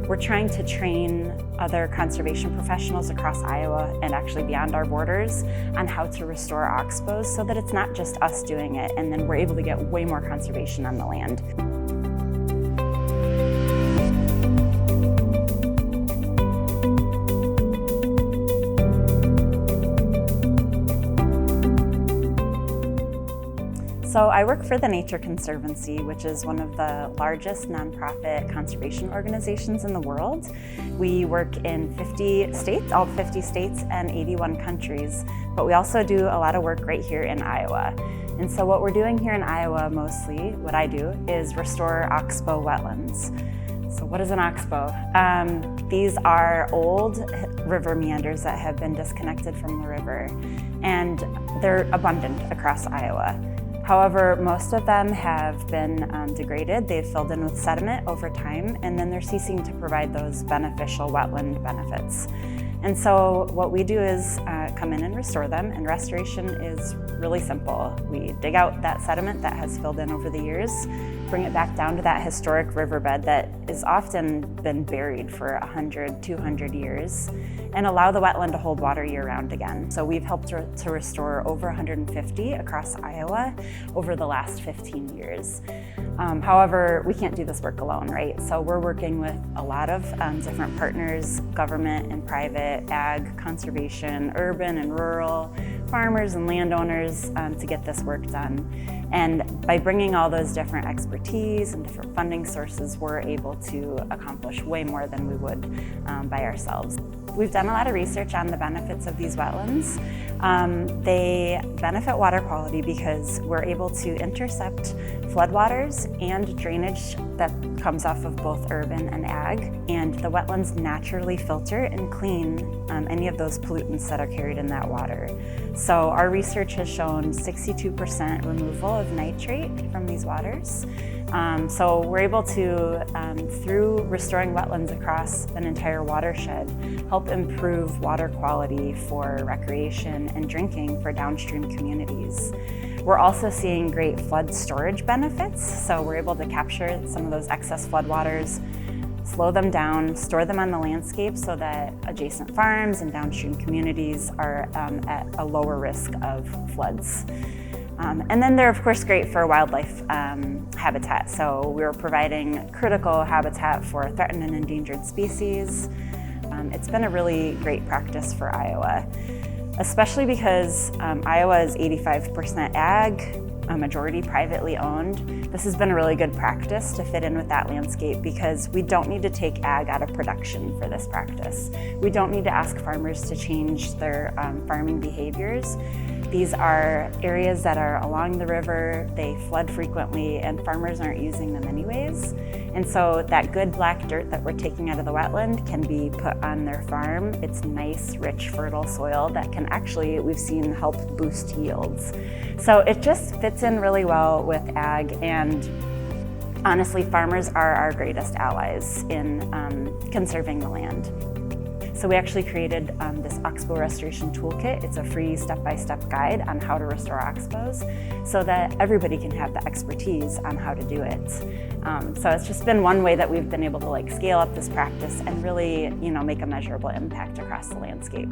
We're trying to train other conservation professionals across Iowa and actually beyond our borders on how to restore oxbows so that it's not just us doing it, and then we're able to get way more conservation on the land. So I work for the Nature Conservancy, which is one of the largest nonprofit conservation organizations in the world. We work in 50 states, all 50 states and 81 countries, but we also do a lot of work right here in Iowa. And so what we're doing here in Iowa mostly, what I do, is restore Oxbow wetlands. So what is an oxbow? These are old river meanders that have been disconnected from the river, and they're abundant across Iowa. However, most of them have been degraded. They've filled in with sediment over time, and then they're ceasing to provide those beneficial wetland benefits. And so what we do is come in and restore them, and restoration is really simple. We dig out that sediment that has filled in over the years, bring it back down to that historic riverbed that has often been buried for 100, 200 years, and allow the wetland to hold water year-round again. So we've helped to restore over 150 across Iowa over the last 15 years. However, we can't do this work alone, right? So we're working with a lot of different partners, government and private, ag, conservation, urban and rural, farmers and landowners to get this work done. And by bringing all those different expertise and different funding sources, we're able to accomplish way more than we would by ourselves. We've done a lot of research on the benefits of these wetlands. They benefit water quality because we're able to intercept floodwaters and drainage that comes off of both urban and ag, and the wetlands naturally filter and clean any of those pollutants that are carried in that water. So our research has shown 62% removal of nitrate from these waters. So we're able to, through restoring wetlands across an entire watershed, help improve water quality for recreation and drinking for downstream communities. We're also seeing great flood storage benefits, so we're able to capture some of those excess floodwaters, slow them down, store them on the landscape so that adjacent farms and downstream communities are at a lower risk of floods. And then they're of course great for wildlife habitat. So we're providing critical habitat for threatened and endangered species. It's been a really great practice for Iowa, especially because Iowa is 85% ag, a majority privately owned. This has been a really good practice to fit in with that landscape because we don't need to take ag out of production for this practice. We don't need to ask farmers to change their farming behaviors. These are areas that are along the river, they flood frequently, and farmers aren't using them anyways. And so that good black dirt that we're taking out of the wetland can be put on their farm. It's nice, rich, fertile soil that can actually, we've seen, help boost yields. So it just fits in really well with ag, and honestly, farmers are our greatest allies in conserving the land. So we actually created this Oxbow Restoration Toolkit. It's a free step-by-step guide on how to restore oxbows so that everybody can have the expertise on how to do it. So it's just been one way that we've been able to scale up this practice and really, make a measurable impact across the landscape.